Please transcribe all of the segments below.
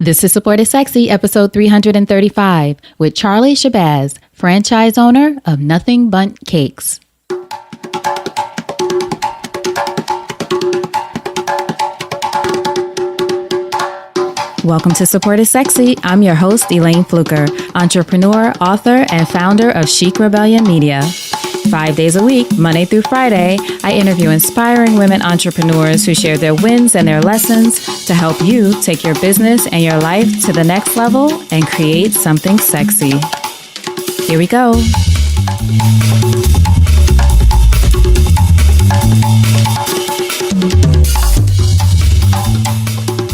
This is Support is Sexy, episode 335, with Charlie Shabazz, franchise owner of Nothing Bundt Cakes. Welcome to Support is Sexy. I'm your host, Elayne Fluker, entrepreneur, author, and founder of Chic Rebellion Media. 5 days a week, Monday through Friday, I interview inspiring women entrepreneurs who share their wins and their lessons to help you take your business and your life to the next level and create something sexy. Here we go.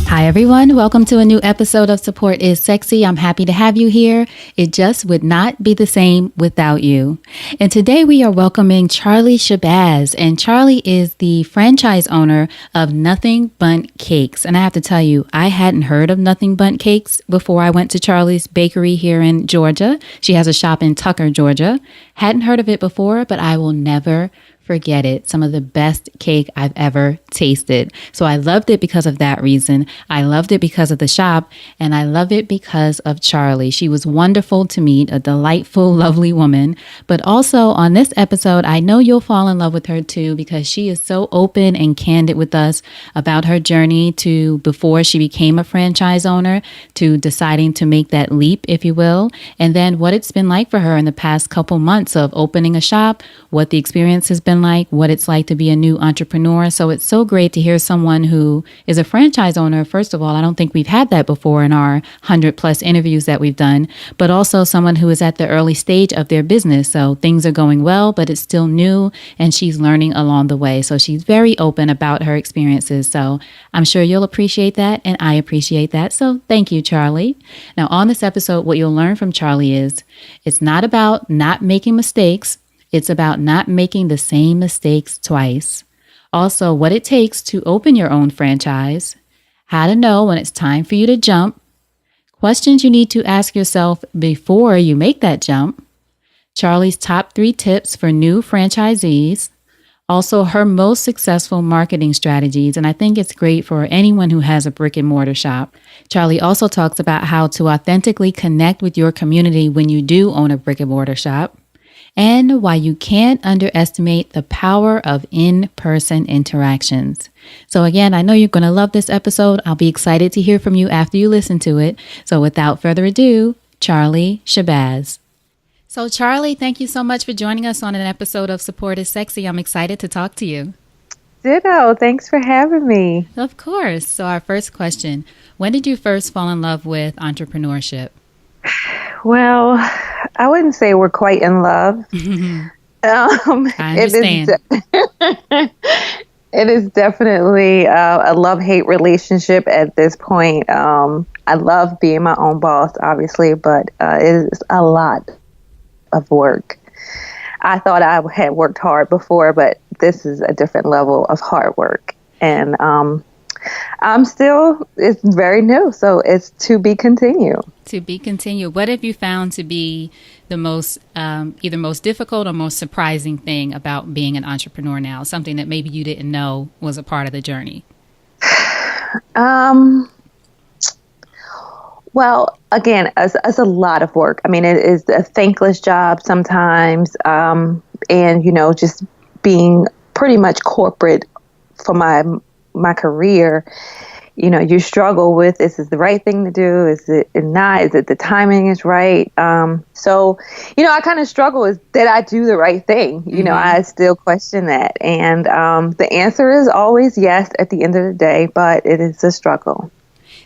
Hi, everyone. Welcome to a new episode of Support is Sexy. I'm happy to have you here. It just would not be the same without you. And today we are welcoming Charlie Shabazz. And Charlie is the franchise owner of Nothing Bundt Cakes. And I have to tell you, I hadn't heard of Nothing Bundt Cakes before I went to Charlie's bakery here in Georgia. She has a shop in Tucker, Georgia. Hadn't heard of it before, but I will never forget it. Some of the best cake I've ever tasted. So I loved it because of that reason. I loved it because of the shop, and I love it because of Charlie. She was wonderful to meet, a delightful, lovely woman. But also on this episode, I know you'll fall in love with her too, because she is so open and candid with us about her journey to before she became a franchise owner to deciding to make that leap, if you will, and then what it's been like for her in the past couple months of opening a shop, what the experience has been like, what it's like to be a new entrepreneur. So it's so great to hear someone who is a franchise owner. First of all, I don't think we've had that before in our 100+ interviews that we've done, but also someone who is at the early stage of their business. So things are going well, but it's still new and she's learning along the way. So she's very open about her experiences. So I'm sure you'll appreciate that and I appreciate that. So thank you, Charlie. Now on this episode, what you'll learn from Charlie is it's not about not making mistakes. It's about not making the same mistakes twice. Also, what it takes to open your own franchise, how to know when it's time for you to jump, questions you need to ask yourself before you make that jump, Charlie's top 3 tips for new franchisees, also her most successful marketing strategies, and I think it's great for anyone who has a brick and mortar shop. Charlie also talks about how to authentically connect with your community when you do own a brick and mortar shop, and why you can't underestimate the power of in-person interactions. So again, I know you're going to love this episode. I'll be excited to hear from you after you listen to it. So without further ado, Charlie Shabazz. So Charlie, thank you so much for joining us on an episode of Support is Sexy. I'm excited to talk to you. Ditto. Thanks for having me. Of course. So our first question, when did you first fall in love with entrepreneurship? Well, I wouldn't say we're quite in love. I understand. It is definitely a love-hate relationship at this point. I love being my own boss, obviously, but it is a lot of work. I thought I had worked hard before, but this is a different level of hard work. And it's very new, so it's to be continued. To be continued. What have you found to be the most, either most difficult or most surprising thing about being an entrepreneur now? Something that maybe you didn't know was a part of the journey? Well, again, it's a lot of work. I mean, it is a thankless job sometimes, and, just being pretty much corporate for my career. You struggle with, is this the right thing to do? Is it not? Is it the timing is right? So, I kind of struggle with, did I do the right thing? I still question that. And the answer is always yes at the end of the day, but it is a struggle.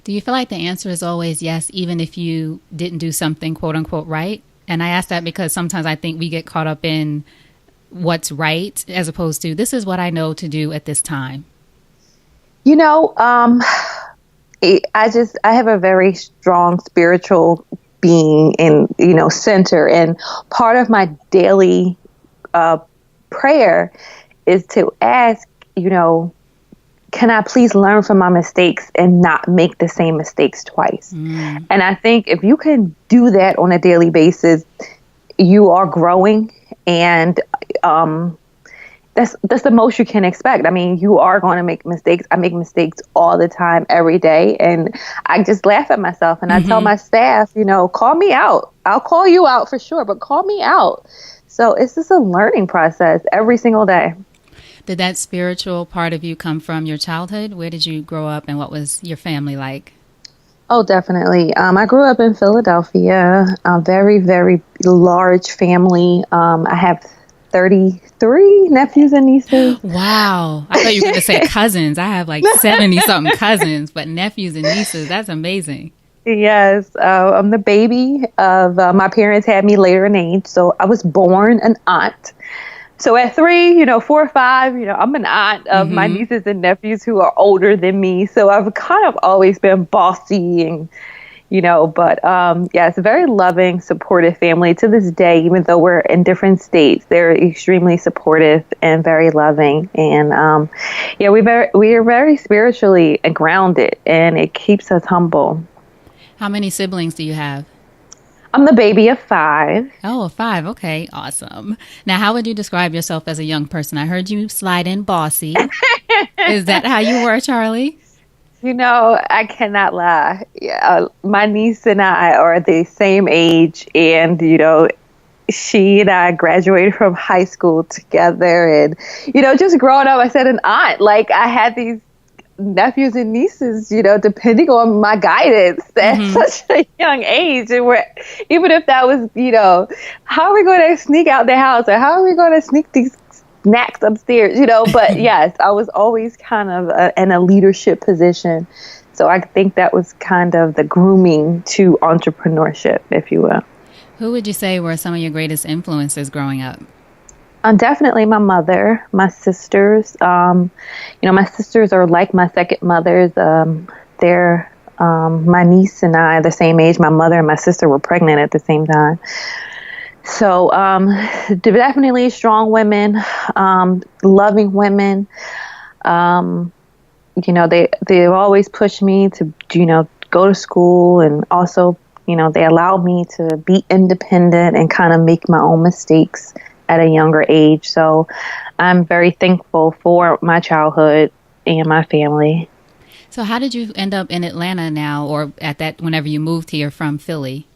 Do you feel like the answer is always yes, even if you didn't do something quote unquote right? And I ask that because sometimes I think we get caught up in what's right as opposed to this is what I know to do at this time. I have a very strong spiritual being and, center. And part of my daily prayer is to ask, can I please learn from my mistakes and not make the same mistakes twice? And I think if you can do that on a daily basis, you are growing. And that's the most you can expect. I mean, you are going to make mistakes. I make mistakes all the time, every day. And I just laugh at myself and I tell my staff, call me out. I'll call you out for sure, but call me out. So it's just a learning process every single day. Did that spiritual part of you come from your childhood? Where did you grow up and what was your family like? Oh, definitely. I grew up in Philadelphia, a very, very large family. I have 33 nephews and nieces. Wow. I thought you were going to say cousins. I have like 70-something cousins, but nephews and nieces, that's amazing. Yes. I'm the baby of, my parents had me later in age, so I was born an aunt. So at 3, 4 or 5, I'm an aunt of my nieces and nephews who are older than me. So I've kind of always been bossy and, but it's a very loving, supportive family to this day. Even though we're in different states, they're extremely supportive and very loving. And we are very spiritually grounded, and it keeps us humble. How many siblings do you have? I'm the baby of 5. Oh, 5. Okay, awesome. Now, how would you describe yourself as a young person? I heard you slide in bossy. Is that how you were, Charlie? I cannot lie. Yeah, my niece and I are the same age, and she and I graduated from high school together, and just growing up, I said an aunt. Like, I had these nephews and nieces, depending on my guidance at such a young age. And even if that was, how are we going to sneak out the house, or how are we going to sneak these snacks upstairs, but yes, I was always kind of in a leadership position. So I think that was kind of the grooming to entrepreneurship, if you will. Who would you say were some of your greatest influences growing up? Definitely my mother, my sisters. My sisters are like my second mothers. They're my niece and I are the same age. My mother and my sister were pregnant at the same time. So definitely strong women, loving women. They've always pushed me to go to school, and also they allowed me to be independent and kind of make my own mistakes at a younger age. So I'm very thankful for my childhood and my family. So how did you end up in Atlanta now, or whenever you moved here from Philly?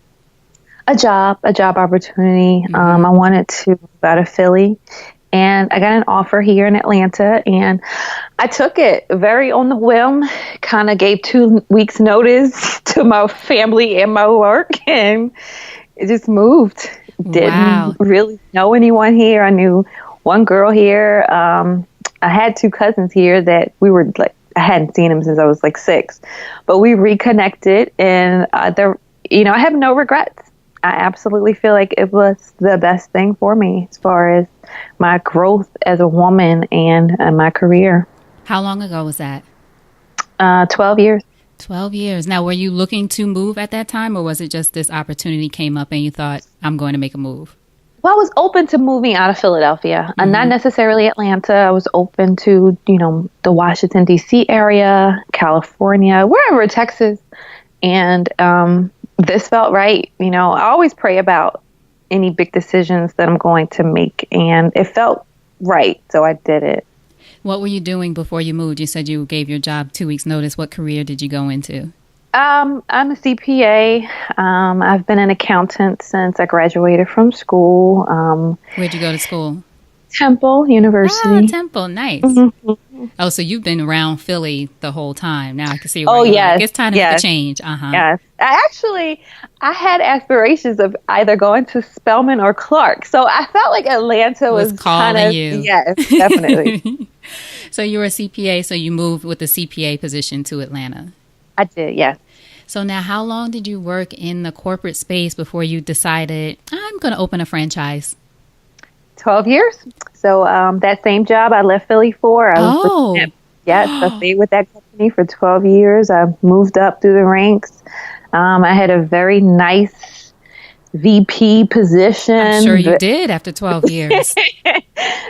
A job opportunity. I wanted to move out of Philly, and I got an offer here in Atlanta, and I took it very on the whim, kind of gave 2 weeks notice to my family and my work, and it just moved. Didn't really know anyone here. I knew one girl here. I had 2 cousins here that we were like, I hadn't seen them since I was like 6, but we reconnected, and I have no regrets. I absolutely feel like it was the best thing for me as far as my growth as a woman and my career. How long ago was that? 12 years. 12 years. Now, were you looking to move at that time, or was it just this opportunity came up and you thought, I'm going to make a move? Well, I was open to moving out of Philadelphia, and not necessarily Atlanta. I was open to, the Washington, D.C. area, California, wherever, Texas. And this felt right. I always pray about any big decisions that I'm going to make, and it felt right. So I did it. What were you doing before you moved? You said you gave your job 2 weeks notice. What career did you go into? I'm a CPA. I've been an accountant since I graduated from school. Where'd you go to school? Temple University. Ah, Temple. Nice. Oh, so you've been around Philly the whole time. Now I can see where yes. It's time to make a change. Yes. I had aspirations of either going to Spelman or Clark. So I felt like Atlanta was calling kind of, you. Yes, definitely. So you were a CPA, so you moved with the CPA position to Atlanta. I did, yes. So now how long did you work in the corporate space before you decided, I'm going to open a franchise? 12 years. So that same job I left Philly for. I stayed with that company for 12 years. I moved up through the ranks. I had a very nice VP position. I'm sure you did after 12 years.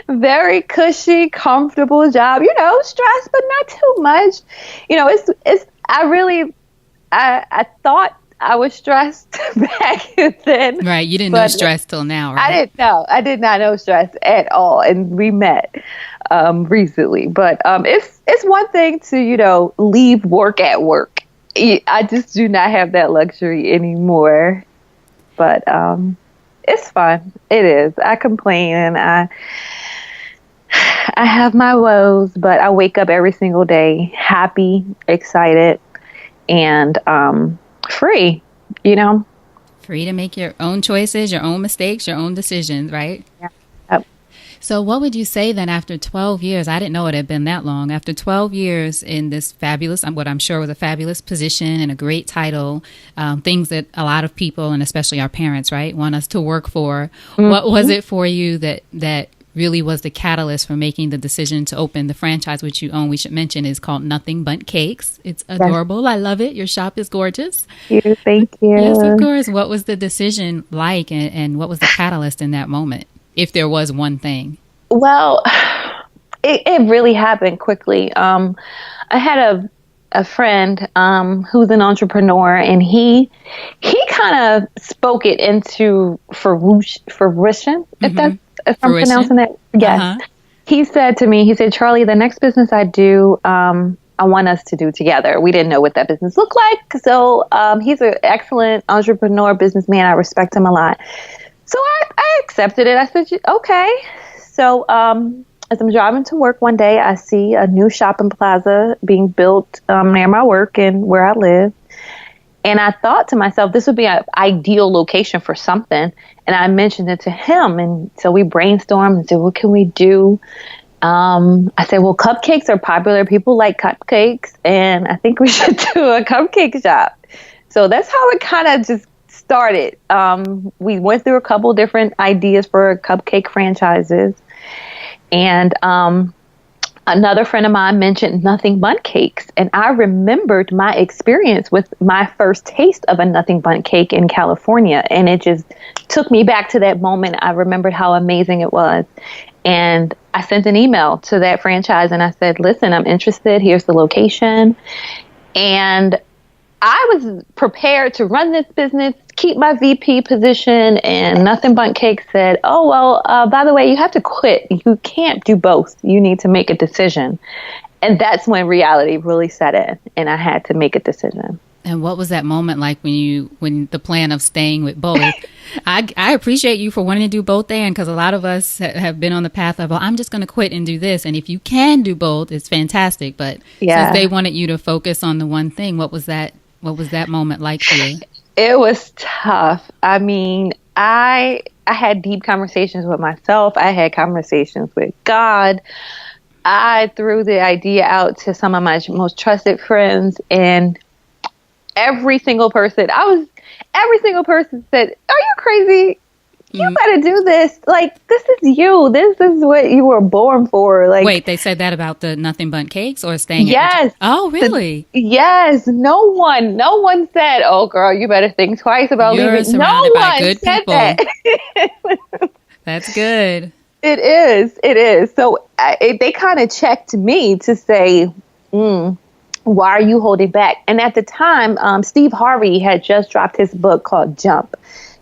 Very cushy, comfortable job. Stress, but not too much. I thought I was stressed back then. Right. You didn't know stress till now, right? I didn't know. I did not know stress at all. And we met recently. But it's one thing to, leave work at work. I just do not have that luxury anymore. But it's fun. It is. I complain and I have my woes, but I wake up every single day happy, excited, and free, Free to make your own choices, your own mistakes, your own decisions, right? Yeah. Yep. So what would you say then after 12 years? I didn't know it had been that long. After 12 years in this fabulous, what I'm sure was a fabulous position and a great title, things that a lot of people, and especially our parents, right, want us to work for. Mm-hmm. What was it for you that really was the catalyst for making the decision to open the franchise, which you own, we should mention, is called Nothing Bundt Cakes. It's adorable. Yes. I love it. Your shop is gorgeous. Thank you. Yes, of course. What was the decision like, and what was the catalyst in that moment, if there was one thing? Well, it really happened quickly. I had a friend who's an entrepreneur, and he kind of spoke it into fruition, if I'm pronouncing it. Yes. Uh-huh. He said to me, Charlie, the next business I do, I want us to do together. We didn't know what that business looked like. So he's an excellent entrepreneur, businessman. I respect him a lot. So I accepted it. I said, okay. So as I'm driving to work one day, I see a new shopping plaza being built near my work and where I live. And I thought to myself, this would be an ideal location for something. And I mentioned it to him. And so we brainstormed and said, what can we do? I said, well, cupcakes are popular. People like cupcakes. And I think we should do a cupcake shop. So that's how it kind of just started. We went through a couple different ideas for cupcake franchises. And another friend of mine mentioned Nothing Bundt Cakes, and I remembered my experience with my first taste of a Nothing Bundt Cake in California, and it just took me back to that moment. I remembered how amazing it was, and I sent an email to that franchise, and I said, listen, I'm interested. Here's the location. And I was prepared to run this business, keep my VP position, and Nothing Bundt Cakes said, oh, well, by the way, you have to quit. You can't do both. You need to make a decision. And that's when reality really set in, and I had to make a decision. And what was that moment like when the plan of staying with both? I appreciate you for wanting to do both, because a lot of us have been on the path of, well, I'm just going to quit and do this. And if you can do both, it's fantastic. But since they wanted you to focus on the one thing, what was that moment like for you? It was tough. I mean, I had deep conversations with myself. I had conversations with God. I threw the idea out to some of my most trusted friends, and every single person said, are you crazy? You better do this. Like, this is you. This is what you were born for. Like, wait, they said that about the Nothing Bundt Cakes or staying? Yes. Oh, really? Yes. No one said, oh, girl, you better think twice about You're leaving. Surrounded no by one good said people. That. That's good. It is. So they kind of checked me to say, why are you holding back? And at the time, Steve Harvey had just dropped his book called Jump.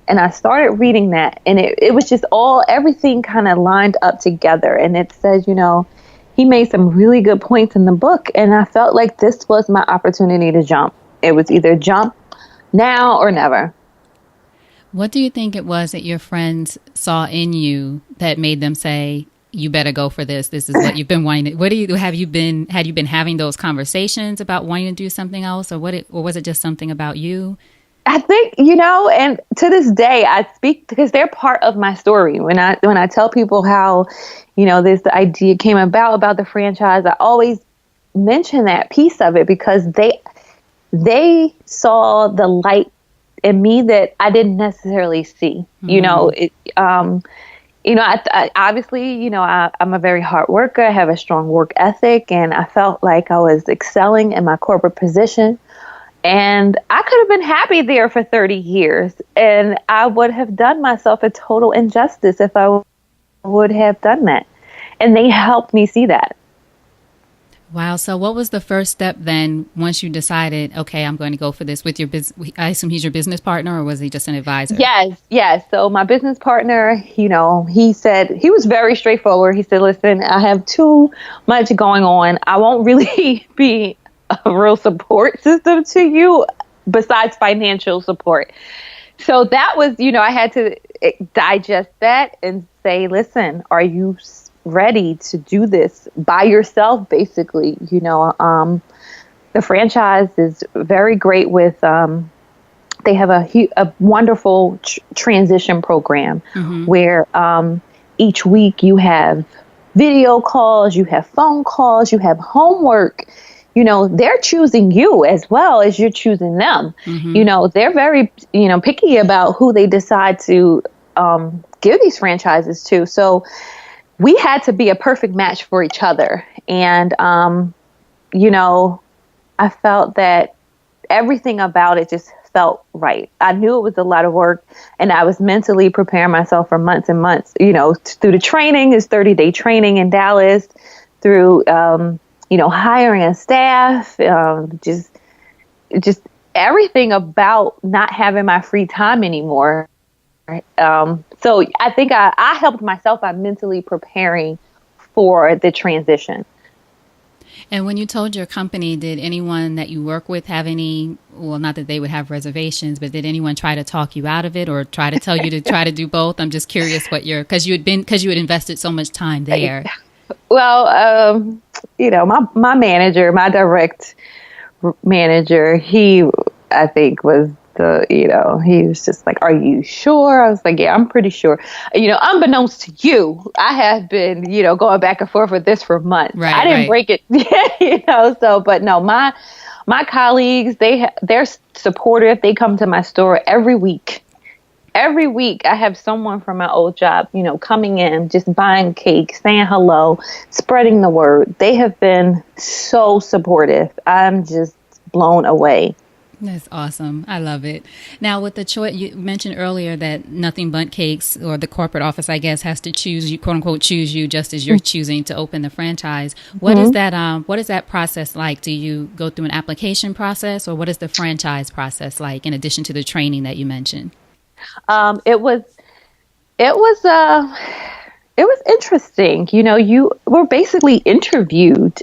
And I started reading that, and it was just everything kind of lined up together. And it says, he made some really good points in the book, and I felt like this was my opportunity to jump. It was either jump now or never. What do you think it was that your friends saw in you that made them say, you better go for this? This is what you've been wanting to, had you been having those conversations about wanting to do something else, or was it just something about you? I think, and to this day, I speak because they're part of my story. When I tell people how, this idea came about the franchise, I always mention that piece of it because they saw the light in me that I didn't necessarily see. Mm-hmm. I obviously, I'm a very hard worker. I have a strong work ethic, and I felt like I was excelling in my corporate position. And I could have been happy there for 30 years, and I would have done myself a total injustice if I would have done that. And they helped me see that. Wow. So what was the first step then once you decided, okay, I'm going to go for this with your business? I assume he's your business partner, or was he just an advisor? Yes. So my business partner, he said, he was very straightforward. He said, listen, I have too much going on. I won't really be a real support system to you besides financial support. So that was, I had to digest that and say, listen, are you ready to do this by yourself, basically? The franchise is very great with, they have a wonderful transition program where each week you have video calls, you have phone calls, you have homework. They're choosing you as well as you're choosing them. They're very, picky about who they decide to give these franchises to. So we had to be a perfect match for each other. And, I felt that everything about it just felt right. I knew it was a lot of work, and I was mentally preparing myself for months and months, through the training, this 30-day training in Dallas, through, hiring a staff, just everything about not having my free time anymore. So I think I helped myself by mentally preparing for the transition. And when you told your company, did anyone that you work with have any, well, not that they would have reservations, but did anyone try to talk you out of it or try to tell you to try to do both? I'm just curious because you had invested so much time there. Well, my manager, my direct manager, I think was he was just like, are you sure? I was like, yeah, I'm pretty sure. Unbeknownst to you, I have been, going back and forth with this for months. Right, I didn't break it, but no, my colleagues, they're supportive. They come to my store every week. Every week I have someone from my old job, coming in, just buying cake, saying hello, spreading the word. They have been so supportive. I'm just blown away. That's awesome. I love it. Now, with the choice, you mentioned earlier that Nothing Bundt Cakes, or the corporate office, I guess, has to choose you, quote unquote, choose you just as you're choosing to open the franchise. What is that? What is that process like? Do you go through an application process, or what is the franchise process like? In addition to the training that you mentioned, it was interesting. You were basically interviewed.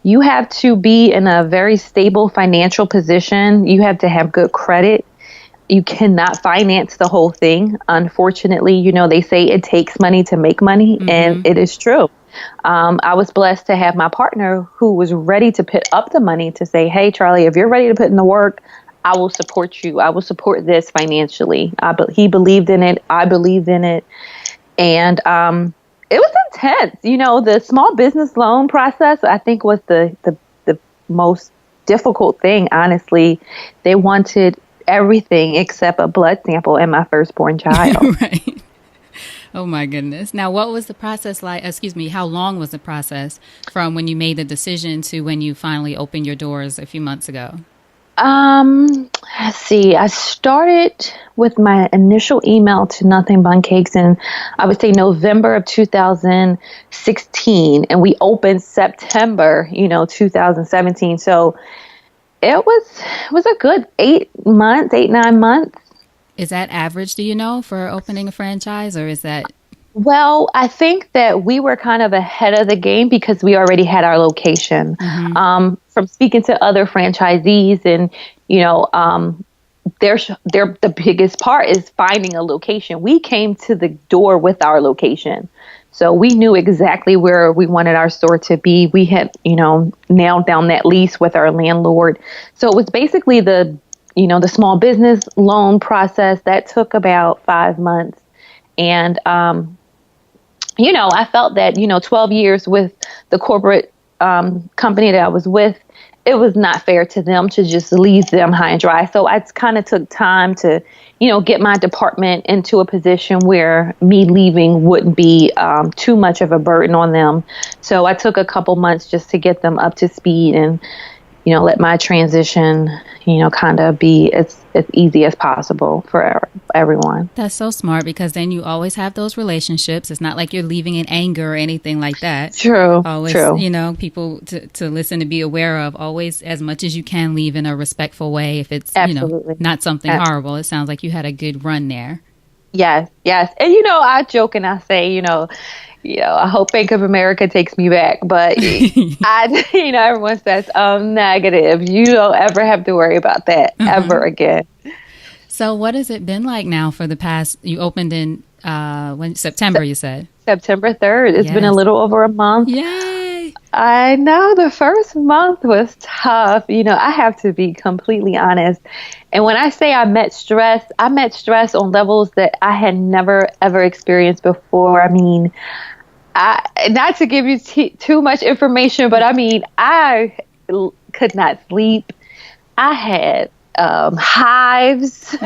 You have to be in a very stable financial position. You have to have good credit. You cannot finance the whole thing. Unfortunately, they say it takes money to make money, and it is true. I was blessed to have my partner who was ready to put up the money to say, hey, Charlie, if you're ready to put in the work, I will support you. I will support this financially. He believed in it. I believed in it. And it was intense. The small business loan process, I think, was the most difficult thing, honestly. They wanted everything except a blood sample and my firstborn child. Right. Oh, my goodness. Now, what was the process like? Excuse me. How long was the process from when you made the decision to when you finally opened your doors a few months ago? Let's see. I started with my initial email to Nothing Bundt Cakes in, I would say, November of 2016, and we opened September, 2017. So it was a good 9 months. Is that average, do you know, for opening a franchise, or is that? Well, I think that we were kind of ahead of the game because we already had our location. From speaking to other franchisees, and the biggest part is finding a location. We came to the door with our location, so we knew exactly where we wanted our store to be. We had nailed down that lease with our landlord. So it was basically the small business loan process that took about 5 months, and I felt that, 12 years with the corporate company that I was with, it was not fair to them to just leave them high and dry. So I kind of took time to, get my department into a position where me leaving wouldn't be too much of a burden on them. So I took a couple months just to get them up to speed and let my transition, kind of be as easy as possible for everyone. That's so smart, because then you always have those relationships. It's not like you're leaving in anger or anything like that. True. Always, True. People to listen, to be aware of, always as much as you can leave in a respectful way. If it's, Absolutely. not something horrible. It sounds like you had a good run there. Yes. Yes. And, I joke and I say, I hope Bank of America takes me back, but everyone says, negative. You don't ever have to worry about that ever again. So what has it been like now for the past, you opened in, September, you said? September 3rd. It's been a little over a month. Yay! I know the first month was tough. I have to be completely honest. And when I say I met stress on levels that I had never, ever experienced before. I mean, not to give you too much information, but I mean, I could not sleep. I had hives.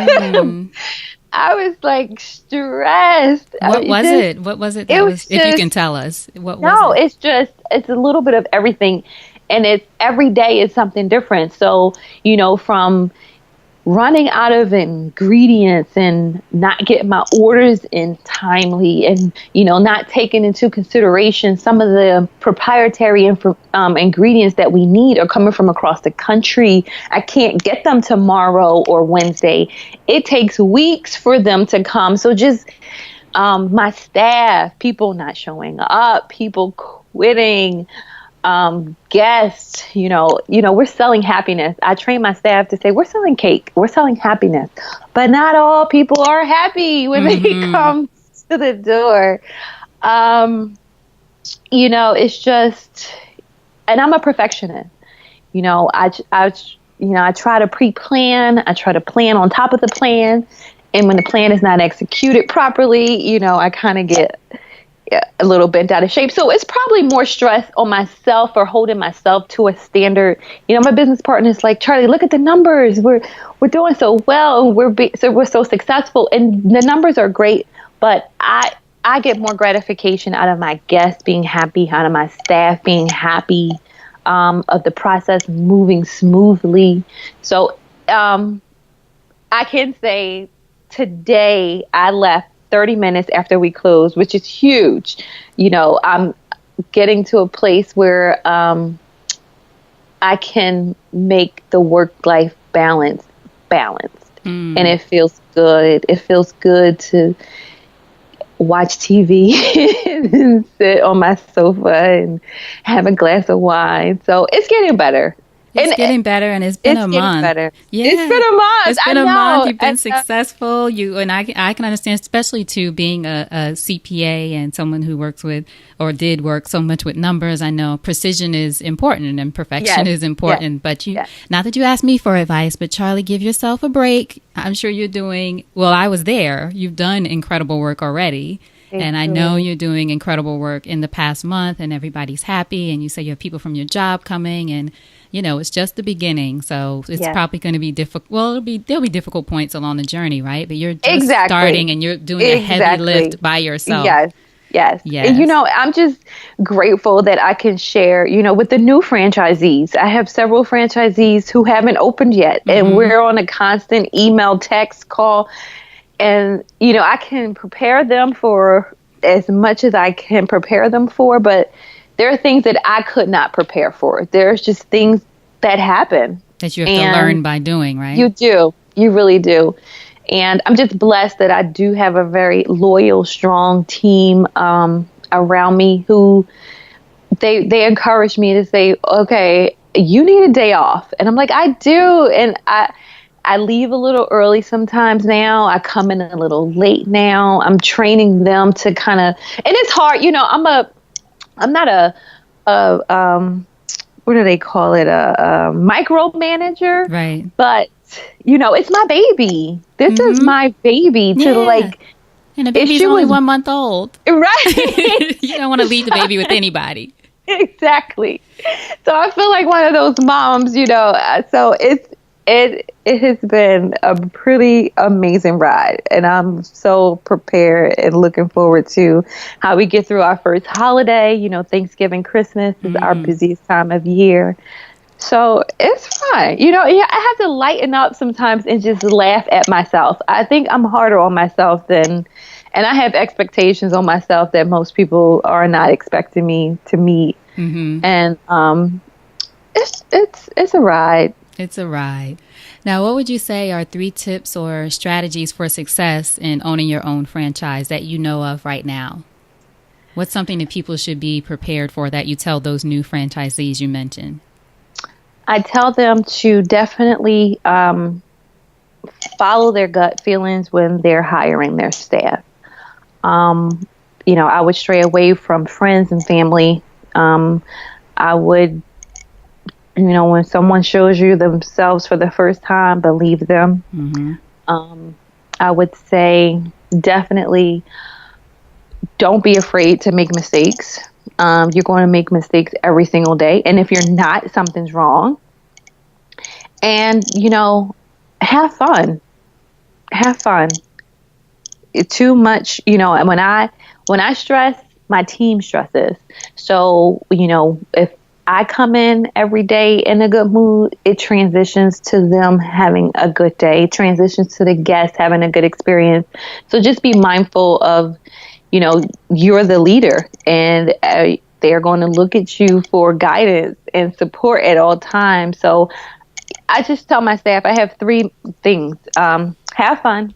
I was like stressed. What was it? What was it? If you can tell us, what was it? It's a little bit of everything, and it's every day is something different. So, from running out of ingredients and not getting my orders in timely, and not taking into consideration some of the proprietary ingredients that we need are coming from across the country. I can't get them tomorrow or Wednesday. It takes weeks for them to come. So just my staff, people not showing up, people quitting, guests, we're selling happiness. I train my staff to say, we're selling cake, we're selling happiness, but not all people are happy when they come to the door. It's just, and I'm a perfectionist. I try to pre-plan. I try to plan on top of the plan. And when the plan is not executed properly, I kind of get a little bent out of shape. So it's probably more stress on myself for holding myself to a standard. My business partner is like, Charlie, look at the numbers. We're doing so well, and we're so successful, and the numbers are great. But I get more gratification out of my guests being happy, out of my staff being happy, of the process moving smoothly. So I can say today I left 30 minutes after we closed, which is huge. I'm getting to a place where I can make the work-life balance balanced. And it feels good. It feels good to watch TV and sit on my sofa and have a glass of wine. So it's getting better. It's getting better, and it's been a month. Better. Yeah. It's been a month. It's been a month. You've been successful. I can understand, especially too, being a CPA and someone who works with, or did work so much with numbers. I know precision is important and perfection is important. But not that you asked me for advice, but Charlie, give yourself a break. I'm sure you're doing, well, I was there. You've done incredible work already. And I know you're doing incredible work in the past month, and everybody's happy. And you say you have people from your job coming, and it's just the beginning. So it's probably going to be difficult. Well, there'll be difficult points along the journey, right? But you're just starting, and you're doing a heavy lift by yourself. Yes. And, I'm just grateful that I can share, with the new franchisees. I have several franchisees who haven't opened yet, and we're on a constant email, text, call. And, I can prepare them for as much as I can prepare them for, but there are things that I could not prepare for. There's just things that happen. That you have to learn by doing, right? You do. You really do. And I'm just blessed that I do have a very loyal, strong team around me who they encourage me to say, okay, you need a day off. And I'm like, I do. And I leave a little early sometimes now. I come in a little late now. I'm training them to kind of, and it's hard. I'm not a what do they call it? A micromanager. Right. But, it's my baby. This is my baby and the baby's only 1 month old. Right. You don't want to leave the baby with anybody. Exactly. So I feel like one of those moms, so it has been a pretty amazing ride, and I'm so prepared and looking forward to how we get through our first holiday. Thanksgiving, Christmas is our busiest time of year. So it's fine. You know, yeah, I have to lighten up sometimes and just laugh at myself. I think I'm harder on myself and I have expectations on myself that most people are not expecting me to meet. Mm-hmm. And it's a ride. It's a ride. Now, what would you say are 3 tips or strategies for success in owning your own franchise that you know of right now? What's something that people should be prepared for that you tell those new franchisees you mentioned? I tell them to definitely follow their gut feelings when they're hiring their staff. You know, I would stray away from friends and family. I would, you know, when someone shows you themselves for the first time, believe them. Mm-hmm. I would say definitely don't be afraid to make mistakes. You're going to make mistakes every single day. And if you're not, something's wrong. And, you know, have fun. Have fun. Too much, you know, when I stress, my team stresses. So, you know, if I come in every day in a good mood, it transitions to them having a good day, transitions to the guests having a good experience. So just be mindful of, you know, you're the leader and they're going to look at you for guidance and support at all times. So I just tell my staff, I have 3 things. Have fun,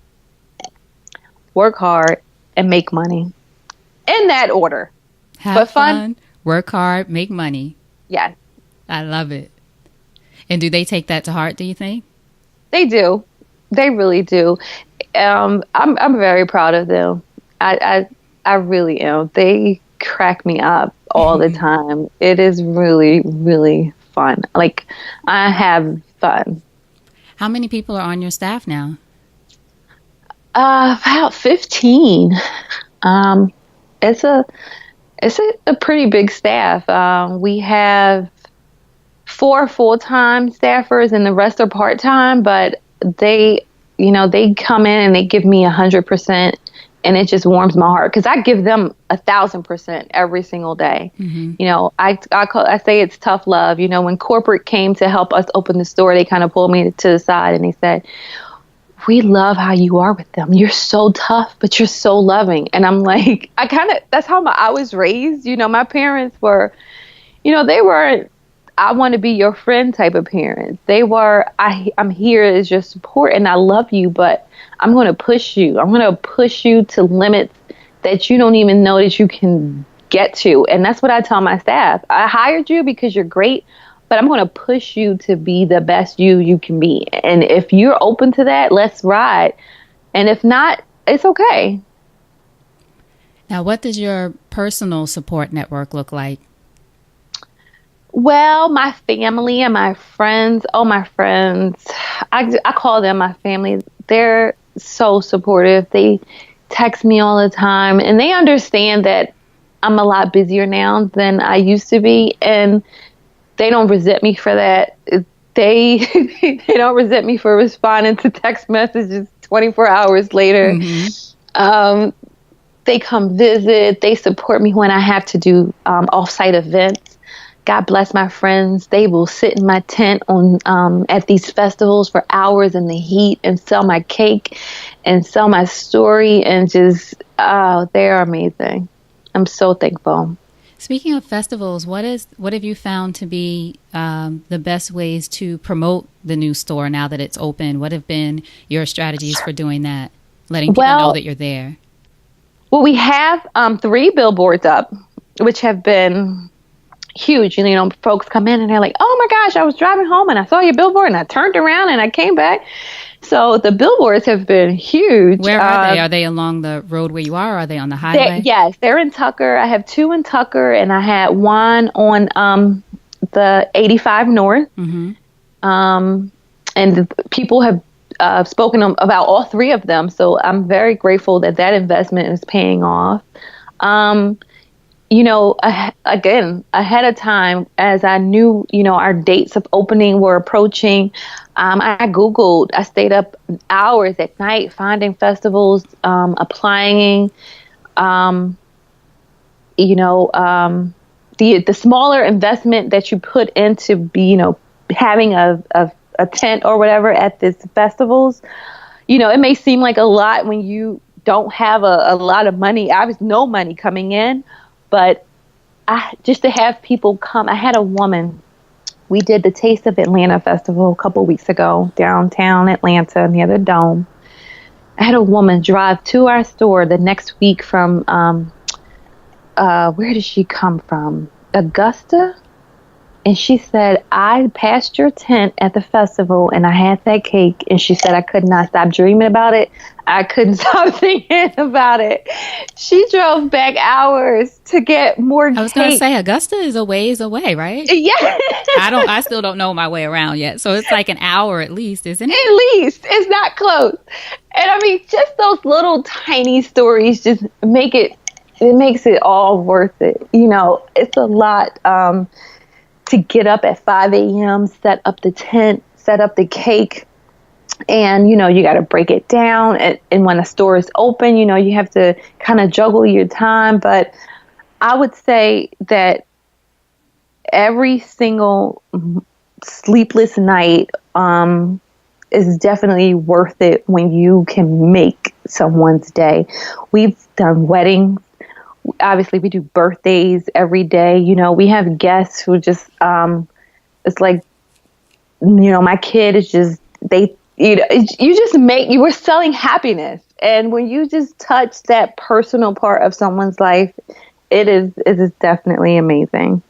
work hard, and make money. In that order. Have fun, work hard, make money. Yes. I love it. And do they take that to heart, do you think? They do. They really do. I'm very proud of them. I really am. They crack me up all the time. It is really, really fun. Like, I have fun. How many people are on your staff now? About 15. It's a pretty big staff. We have 4 full-time staffers and the rest are part-time, but they come in and they give me 100%, and it just warms my heart because I give them 1,000% every single day. Mm-hmm. You know, I say it's tough love. You know, when corporate came to help us open the store, they kind of pulled me to the side and they said, "We love how you are with them. You're so tough, but you're so loving." And I'm like, that's how I was raised. You know, my parents were, you know, they weren't, I want to be your friend type of parents. They were, I'm here as your support and I love you, but I'm going to push you. I'm going to push you to limits that you don't even know that you can get to. And that's what I tell my staff. I hired you because you're great, but I'm going to push you to be the best you can be. And if you're open to that, let's ride. And if not, it's okay. Now, what does your personal support network look like? Well, my family and my friends, my friends, I call them my family. They're so supportive. They text me all the time and they understand that I'm a lot busier now than I used to be. And they don't resent me for that. They don't resent me for responding to text messages 24 hours later. Mm-hmm. They come visit. They support me when I have to do off-site events. God bless my friends. They will sit in my tent at these festivals for hours in the heat and sell my cake and sell my story and just, they are amazing. I'm so thankful. Speaking of festivals, what have you found to be the best ways to promote the new store now that it's open? What have been your strategies for doing that, letting people know that you're there? Well, we have 3 billboards up, which have been huge. You know, folks come in and they're like, "Oh my gosh, I was driving home and I saw your billboard and I turned around and I came back." So the billboards have been huge. Where are they? Are they along the road where you are? Or are they on the highway? Yes, they're in Tucker. I have 2 in Tucker and I had 1 on the 85 North. Mm-hmm. And people have spoken about all 3 of them. So I'm very grateful that investment is paying off. You know, again, ahead of time, as I knew, you know, our dates of opening were approaching, I Googled, I stayed up hours at night finding festivals, applying, you know, the smaller investment that you put into, you know, having a tent or whatever at this festivals, it may seem like a lot when you don't have a lot of money, obviously no money coming in, but just to have people come. I had a woman, we did the Taste of Atlanta Festival a couple weeks ago, downtown Atlanta near the Dome. I had a woman drive to our store the next week from, where did she come from? Augusta? And she said, I passed your tent at the festival and I had that cake. And she said, I could not stop dreaming about it. I couldn't stop thinking about it. She drove back hours to get more cake. I was going to say, Augusta is a ways away, right? Yeah. I still don't know my way around yet. So it's like an hour at least, isn't it? At least. It's not close. And I mean, just those little tiny stories just makes it all worth it. It's a lot to get up at 5 a.m., set up the tent, set up the cake. And, you got to break it down. And when a store is open, you have to kind of juggle your time. But I would say that every single sleepless night is definitely worth it when you can make someone's day. We've done weddings. Obviously, we do birthdays every day. We have guests who just, it's like, my kid is just, you were selling happiness. And when you just touch that personal part of someone's life, it is definitely amazing.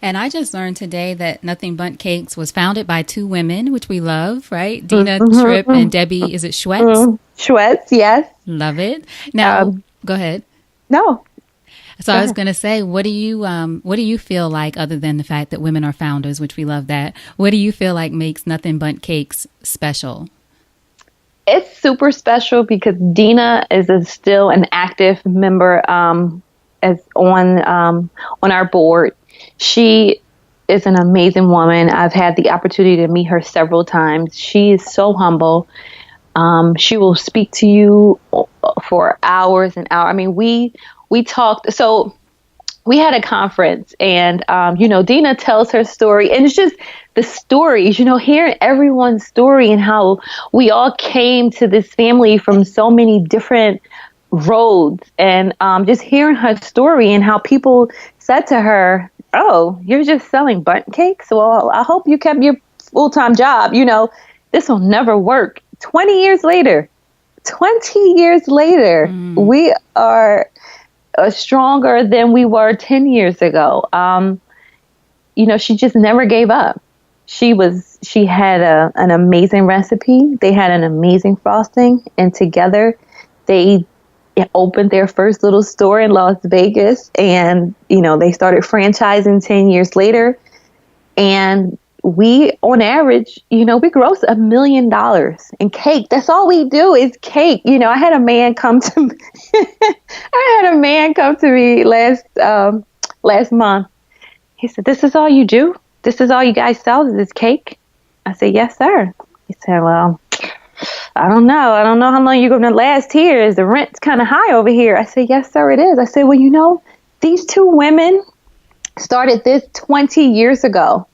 And I just learned today that Nothing Bundt Cakes was founded by two women, which we love, right? Dina Tripp and Debbie, is it Schwetz? Schwetz, yes. Love it. Now, go ahead. No. So I was going to say, what do you feel like, other than the fact that women are founders, which we love that, what do you feel like makes Nothing Bundt Cakes special? It's super special because Dina is still an active member as on our board. She is an amazing woman. I've had the opportunity to meet her several times. She is so humble. She will speak to you for hours and hours. I mean, we talked, so we had a conference and, Dina tells her story, and it's just the stories, hearing everyone's story and how we all came to this family from so many different roads, and just hearing her story and how people said to her, oh, you're just selling bundt cakes? Well, I hope you kept your full-time job. This will never work. 20 years later, we are stronger than we were 10 years ago. She just never gave up. She had an amazing recipe. They had an amazing frosting, and together they opened their first little store in Las Vegas, and, they started franchising 10 years later. And we, on average, we gross $1 million in cake. That's all we do is cake. I had a man come to me. Last month. He said, "This is all you do? This is all you guys sell, is this cake?" I said, "Yes, sir." He said, "Well, I don't know how long you're going to last here. Is the rent's kind of high over here?" I said, "Yes, sir, it is." I said, "Well, these two women started this 20 years ago.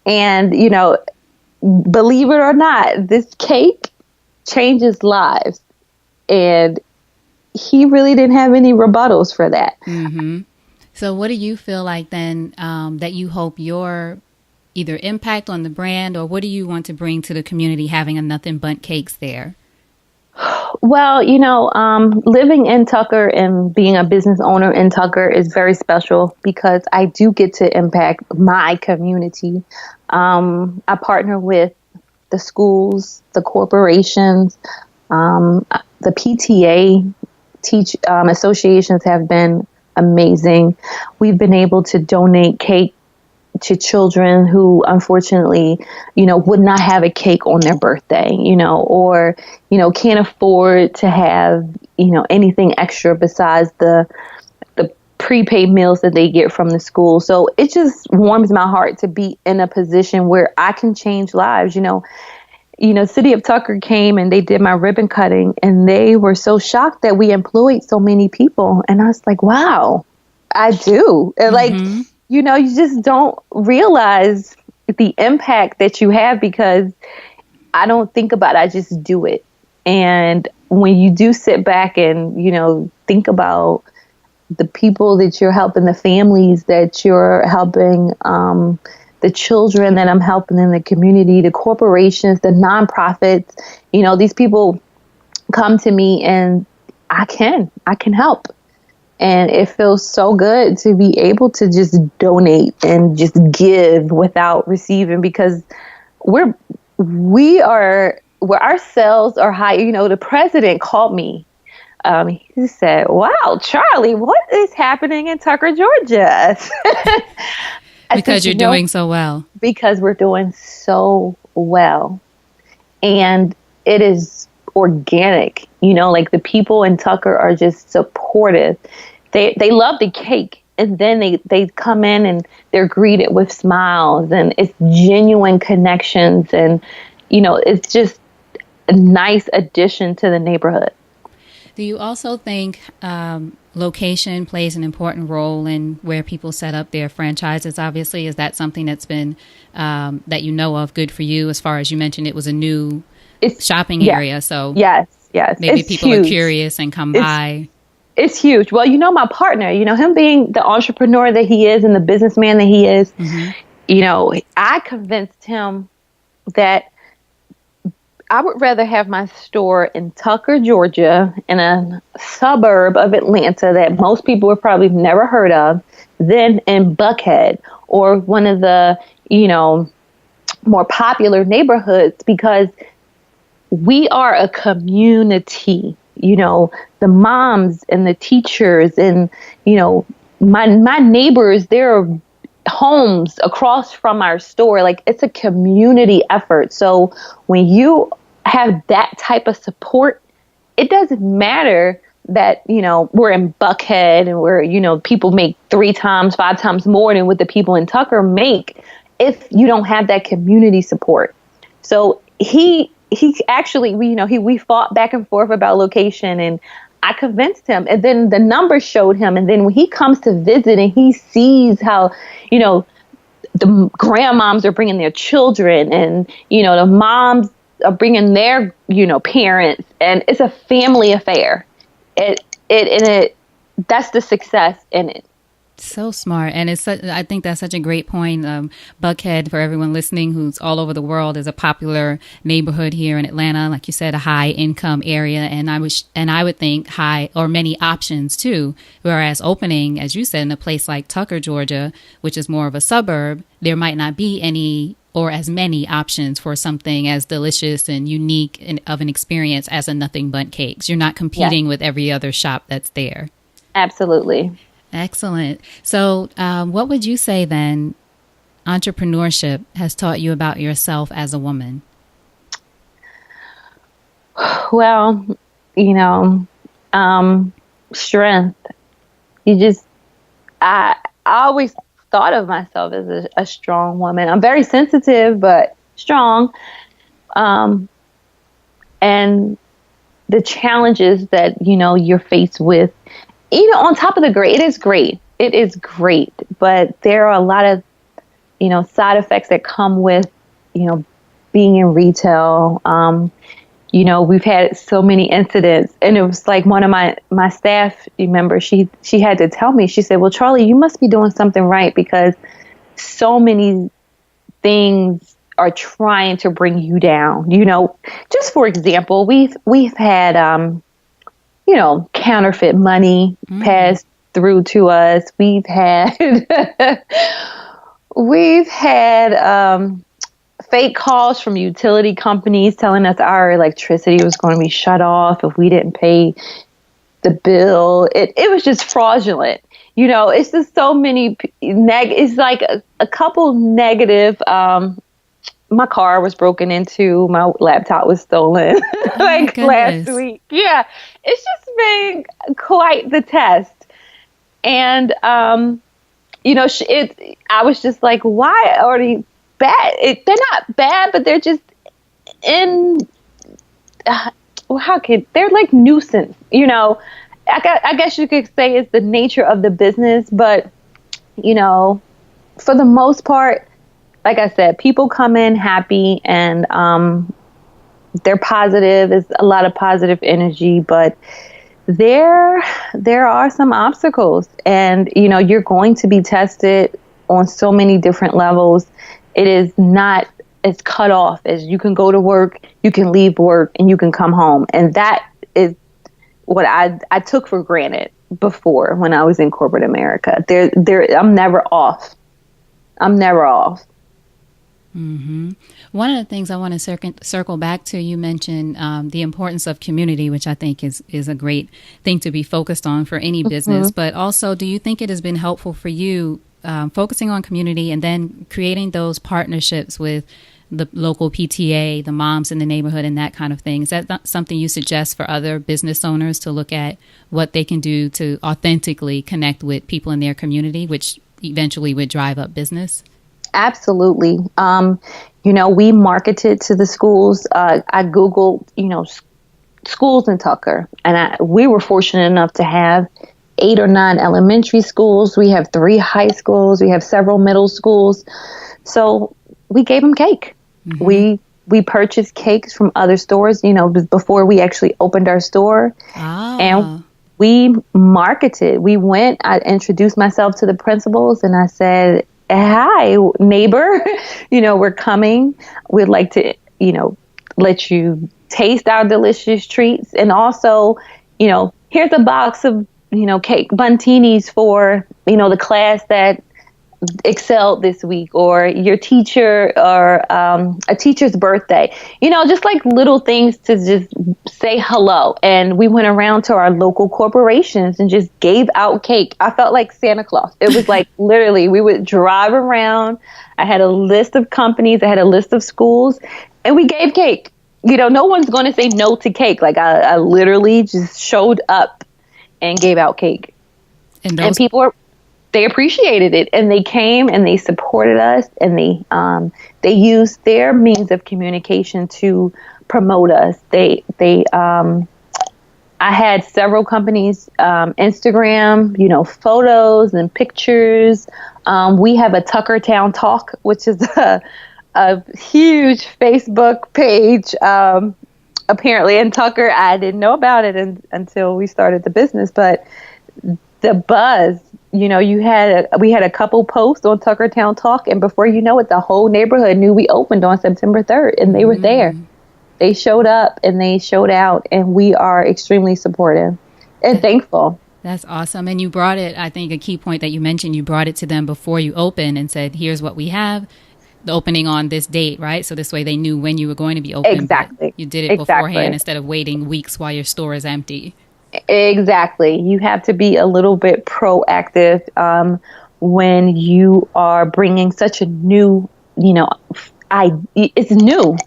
And, believe it or not, this cake changes lives." And he really didn't have any rebuttals for that. Mm-hmm. So what do you feel like then that you hope your either impact on the brand, or what do you want to bring to the community having a Nothing Bundt Cakes there? Well, living in Tucker and being a business owner in Tucker is very special because I do get to impact my community. I partner with the schools, the corporations, the PTA associations have been amazing. We've been able to donate cake to children who unfortunately, would not have a cake on their birthday, or, can't afford to have, anything extra besides the prepaid meals that they get from the school. So it just warms my heart to be in a position where I can change lives. City of Tucker came and they did my ribbon cutting, and they were so shocked that we employed so many people. And I was like, wow, I do. And you just don't realize the impact that you have, because I don't think about it, I just do it. And when you do sit back and, think about the people that you're helping, the families that you're helping, the children that I'm helping in the community, the corporations, the nonprofits, these people come to me and I can help. And it feels so good to be able to just donate and just give without receiving, because where our sales are high. The president called me. He said, "Wow, Charlie, what is happening in Tucker, Georgia?" Because you're doing so well. Because we're doing so well. And it is organic, like the people in Tucker are just supportive. They love the cake, and then they come in and they're greeted with smiles, and it's genuine connections, and it's just a nice addition to the neighborhood. Do you also think location plays an important role in where people set up their franchises? Obviously, is that something that's been that of good for you? As far as you mentioned, it was a new shopping area, so yes, maybe it's people huge. are curious and come by. It's huge. Well, my partner, him being the entrepreneur that he is and the businessman that he is, I convinced him that I would rather have my store in Tucker, Georgia, in a suburb of Atlanta that most people have probably never heard of, than in Buckhead or one of the, more popular neighborhoods, because we are a community. The moms and the teachers and, my neighbors, there are homes across from our store. Like, it's a community effort. So when you have that type of support, it doesn't matter that, we're in Buckhead and we're, people make 3 times, 5 times more than what the people in Tucker make if you don't have that community support. So he actually, we fought back and forth about location, and I convinced him, and then the numbers showed him. And then when he comes to visit and he sees how, the grandmoms are bringing their children, and, the moms are bringing their, parents, and it's a family affair. That's the success in it. So smart. And I think that's such a great point. Buckhead, for everyone listening who's all over the world, is a popular neighborhood here in Atlanta. Like you said, a high income area. And I would think high or many options too. Whereas opening, as you said, in a place like Tucker, Georgia, which is more of a suburb, there might not be any or as many options for something as delicious and unique of an experience as a Nothing Bundt Cakes. You're not competing with every other shop that's there. Absolutely. Excellent. So what would you say then entrepreneurship has taught you about yourself as a woman? Well, strength. I always thought of myself as a strong woman. I'm very sensitive, but strong. And the challenges that, you're faced with, on top of the great, it is great. It is great. But there are a lot of, side effects that come with, being in retail. We've had so many incidents, and it was like one of my staff members, she had to tell me, she said, "Well, Charlie, you must be doing something right, because so many things are trying to bring you down." Just for example, we've had, counterfeit money passed through to us. We've had fake calls from utility companies telling us our electricity was going to be shut off if we didn't pay the bill. It was just fraudulent. It's just so many it's like a couple negative. My car was broken into. My laptop was stolen last week. Yeah, it's just been quite the test. And, I was just like, why are they bad? They're not bad, but they're just they're like nuisance, I guess you could say it's the nature of the business, but, for the most part, like I said, people come in happy and they're positive. There's a lot of positive energy, but there are some obstacles, and you're going to be tested on so many different levels. It is not as cut off as you can go to work, you can leave work, and you can come home. And that is what I took for granted before when I was in corporate America. I'm never off. Mm-hmm. One of the things I want to circle back to, you mentioned the importance of community, which I think is a great thing to be focused on for any business. Mm-hmm. But also, do you think it has been helpful for you focusing on community and then creating those partnerships with the local PTA, the moms in the neighborhood, and that kind of thing? Is that not something you suggest for other business owners to look at what they can do to authentically connect with people in their community, which eventually would drive up business? Absolutely. We marketed to the schools. I Googled, schools in Tucker, and we were fortunate enough to have 8 or 9 elementary schools. We have 3 high schools. We have several middle schools. So we gave them cake. Mm-hmm. We purchased cakes from other stores, before we actually opened our store. And we marketed. We went, I introduced myself to the principals, and I said, "Hi, neighbor, we're coming. We'd like to, let you taste our delicious treats. And also, here's a box of, cake buntinis for, the class that excelled this week, or your teacher, or a teacher's birthday." Just like little things to just say hello. And we went around to our local corporations and just gave out cake. I felt like Santa Claus. It was like literally we would drive around. I had a list of companies, I had a list of schools, and we gave cake. No one's going to say no to cake. Like I literally just showed up and gave out cake. And people they appreciated it, and they came and they supported us, and they used their means of communication to promote us. I had several companies, Instagram, photos and pictures. We have a Tuckertown Talk, which is a huge Facebook page. Apparently in Tucker, I didn't know about it until we started the business, but the buzz. We had a couple posts on Tuckertown Talk, and before you know it, the whole neighborhood knew we opened on September 3rd, and they were there. They showed up and they showed out, and we are extremely supportive and thankful. That's awesome. And you brought it, I think a key point that you mentioned, you brought it to them before you opened and said, here's what we have, the opening on this date, right? So this way they knew when you were going to be open. Exactly. You did it beforehand instead of waiting weeks while your store is empty. Exactly. You have to be a little bit proactive when you are bringing such a new, it's new.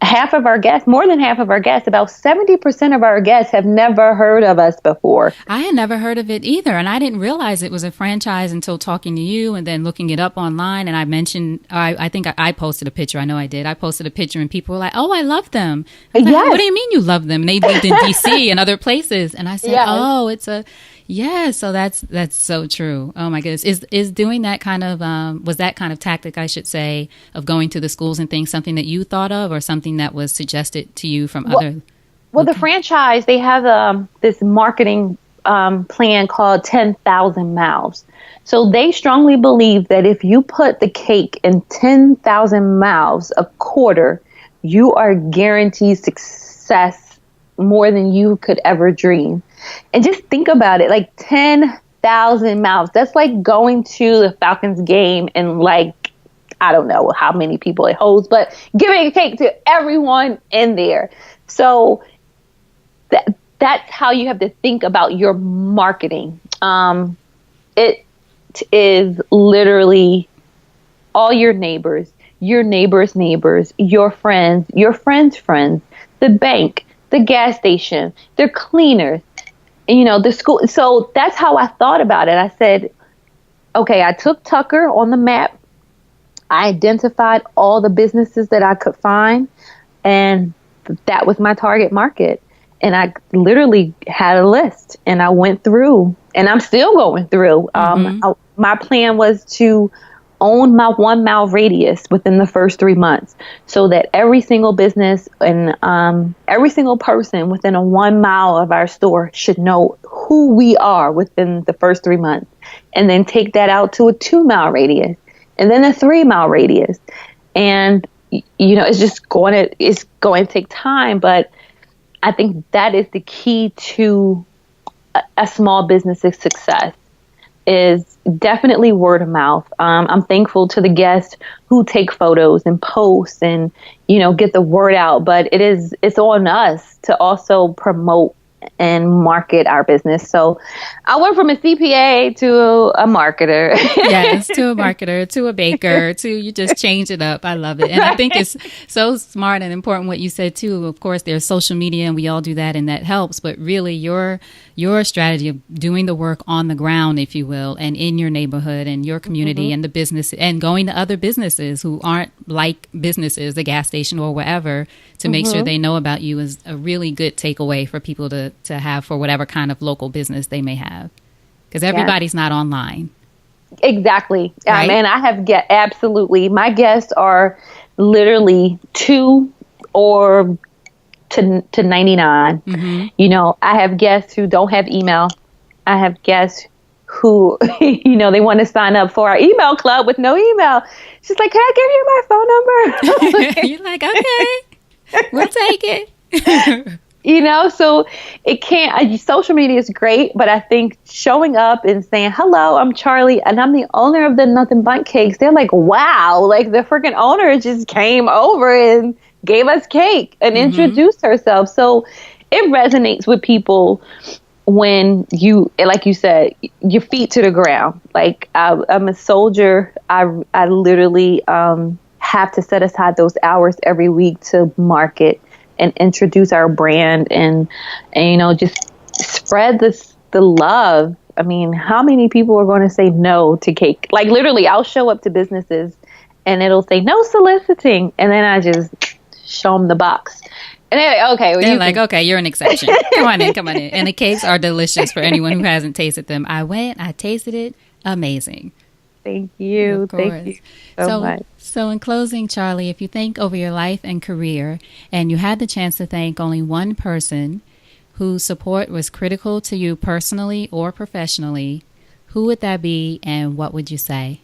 Half of our guests, more than half of our guests, about 70% of our guests have never heard of us before. I had never heard of it either, and I didn't realize it was a franchise until talking to you and then looking it up online. And I mentioned, I think I posted a picture. I know I did. I posted a picture, and people were like, "Oh, I love them." I was like, "What do you mean you love them?" And they lived in DC and other places. And I said, "Oh, it's a..." Yeah, so that's so true. Oh my goodness. Is doing that kind of was that kind of tactic, I should say, of going to the schools and things something that you thought of, or something that was suggested to you from other? Well, the franchise, they have this marketing plan called 10,000 mouths. So they strongly believe that if you put the cake in 10,000 mouths a quarter, you are guaranteed success more than you could ever dream. And just think about it, like 10,000 mouths. That's like going to the Falcons game and like, I don't know how many people it holds, but giving a cake to everyone in there. So that's how you have to think about your marketing. It is literally all your neighbors' neighbors, your friends' friends, the bank, the gas station, their cleaners, the school. So that's how I thought about it. I said, okay, I took Tucker on the map. I identified all the businesses that I could find, and that was my target market. And I literally had a list, and I went through, and I'm still going through. My plan was to own my 1 mile radius within the first 3 months, so that every single business and every single person within a 1 mile of our store should know who we are within the first 3 months, and then take that out to a 2 mile radius and then a 3 mile radius. And, it's going to take time, but I think that is the key to a small business's success, is definitely word of mouth. I'm thankful to the guests who take photos and post and, get the word out, but it's on us to also promote and market our business. So I went from a CPA to a marketer. Yes, to a marketer, to a baker, you just change it up. I love it. And I think it's so smart and important what you said too. Of course, there's social media and we all do that and that helps, but really your strategy of doing the work on the ground, if you will, and in your neighborhood and your community and the business, and going to other businesses who aren't like businesses, the gas station or wherever, to make sure they know about you, is a really good takeaway for people to have for whatever kind of local business they may have. Because everybody's not online. Exactly. Right? And I have absolutely. My guests are literally 2 or to 99. I have guests who don't have email. I have guests who, they want to sign up for our email club with no email. She's like, can I give you my phone number? You're like, okay, we'll take it. So it can't, social media is great, but I think showing up and saying, hello, I'm Charlie, and I'm the owner of the Nothing Bundt Cakes. They're like, wow, like the freaking owner just came over and gave us cake and introduced herself. So it resonates with people when you, like you said, your feet to the ground. Like I'm a soldier. I literally have to set aside those hours every week to market and introduce our brand and just spread the love. I mean, how many people are going to say no to cake? Like literally, I'll show up to businesses and it'll say no soliciting, and then I just show them the box. And they're like, okay. Well, they're like, okay, you're an exception. Come on in. And the cakes are delicious for anyone who hasn't tasted them. I went, I tasted it. Amazing. Thank you. Thank you so much. So in closing, Charlie, if you think over your life and career and you had the chance to thank only one person whose support was critical to you personally or professionally, who would that be and what would you say?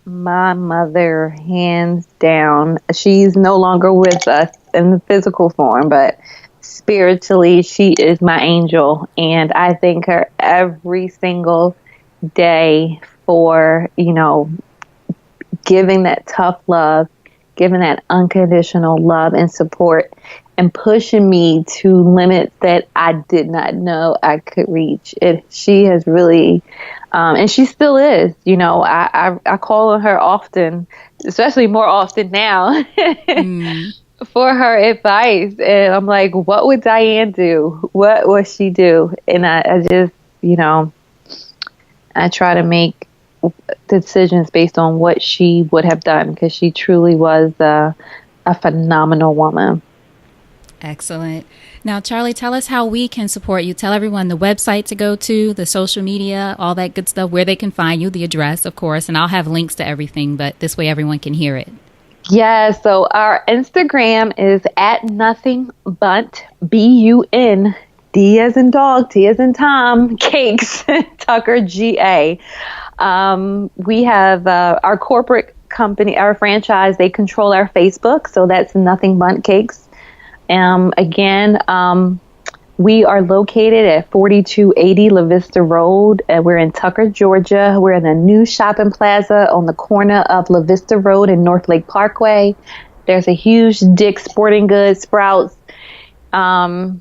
My mother, hands down. She's no longer with us in the physical form, but spiritually, she is my angel. And I thank her every single day for, giving that tough love, giving that unconditional love and support, and pushing me to limits that I did not know I could reach. She has really, and she still is, I call on her often, especially more often now, for her advice. And I'm like, what would Diane do? What would she do? And I just, I try to make decisions based on what she would have done, because she truly was a phenomenal woman. Excellent. Now, Charlie, tell us how we can support you. Tell everyone the website to go to, the social media, all that good stuff, where they can find you, the address, of course, and I'll have links to everything, but this way everyone can hear it. Yeah, so our Instagram is at Nothing Bundt, BUN, D as in dog, T as in Tom, Cakes, Tucker, GA. We have our corporate company, our franchise, they control our Facebook, so that's Nothing Bundt Cakes. Again, we are located at 4280 La Vista Road. We're in Tucker, Georgia. We're in a new shopping plaza on the corner of La Vista Road and North Lake Parkway. There's a huge Dick's Sporting Goods, Sprouts. Our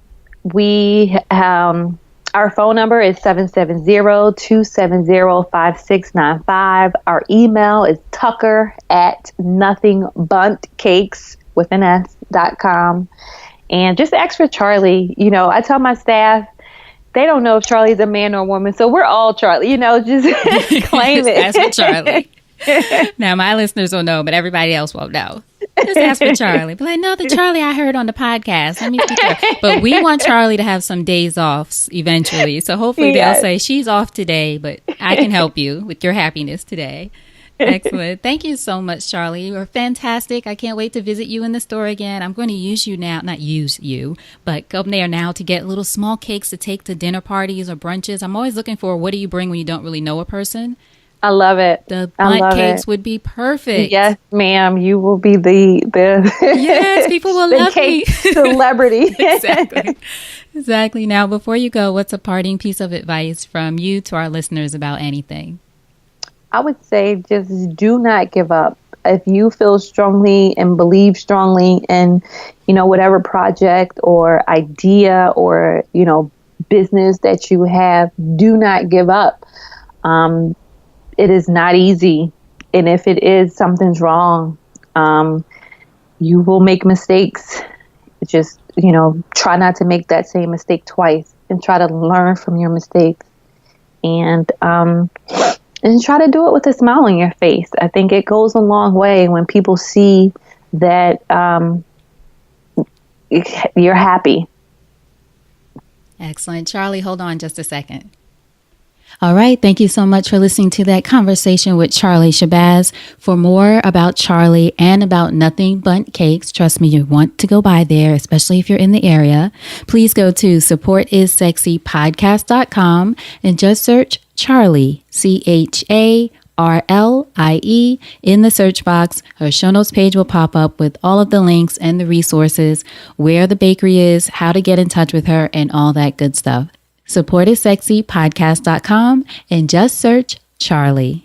phone number is 770-270-5695. Our email is tucker@nothingbundtcakes.com. And just ask for Charlie. I tell my staff, they don't know if Charlie's a man or a woman, so we're all Charlie. Just claim it. Ask for Charlie. Now, my listeners will know, but everybody else won't know. Just ask for Charlie. Be like, no, the Charlie I heard on the podcast. Let me speak to her. But we want Charlie to have some days off eventually. So hopefully they'll say, she's off today, but I can help you with your happiness today. Excellent. Thank you so much, Charlie. You are fantastic. I can't wait to visit you in the store again. I'm going to use you now, not use you, but come there now to get little small cakes to take to dinner parties or brunches. I'm always looking for what do you bring when you don't really know a person. I love it. The I bundt love cakes it. would be perfect. Yes, ma'am. You will be the Yes, people will the love me. cake celebrity. Exactly. Exactly. Now, before you go, what's a parting piece of advice from you to our listeners about anything? I would say just do not give up. If you feel strongly and believe strongly in, whatever project or idea or, business that you have, do not give up. It is not easy. And if it is, something's wrong. You will make mistakes. Just, try not to make that same mistake twice and try to learn from your mistakes. And try to do it with a smile on your face. I think it goes a long way when people see that you're happy. Excellent. Charlie, hold on just a second. All right. Thank you so much for listening to that conversation with Charlie Shabazz. For more about Charlie and about Nothing Bundt Cakes, trust me, you want to go by there, especially if you're in the area. Please go to supportissexypodcast.com and just search Charlie, CHARLIE, in the search box. Her show notes page will pop up with all of the links and the resources, where the bakery is, how to get in touch with her, and all that good stuff. supportissexypodcast.com and just search Charlie.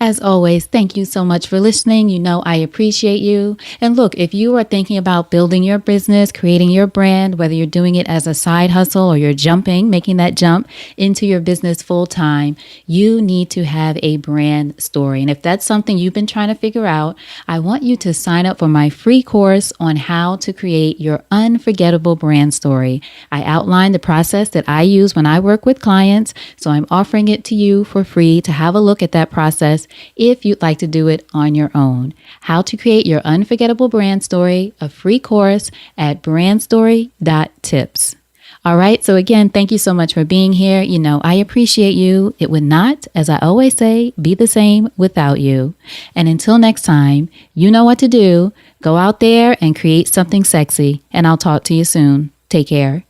As always, thank you so much for listening. You know I appreciate you. And look, if you are thinking about building your business, creating your brand, whether you're doing it as a side hustle or you're making that jump into your business full time, you need to have a brand story. And if that's something you've been trying to figure out, I want you to sign up for my free course on how to create your unforgettable brand story. I outline the process that I use when I work with clients, so I'm offering it to you for free to have a look at that process if you'd like to do it on your own. How to create your unforgettable brand story, a free course at brandstory.tips. All right. So again, thank you so much for being here. You know, I appreciate you. It would not, as I always say, be the same without you. And until next time, you know what to do. Go out there and create something sexy, and I'll talk to you soon. Take care.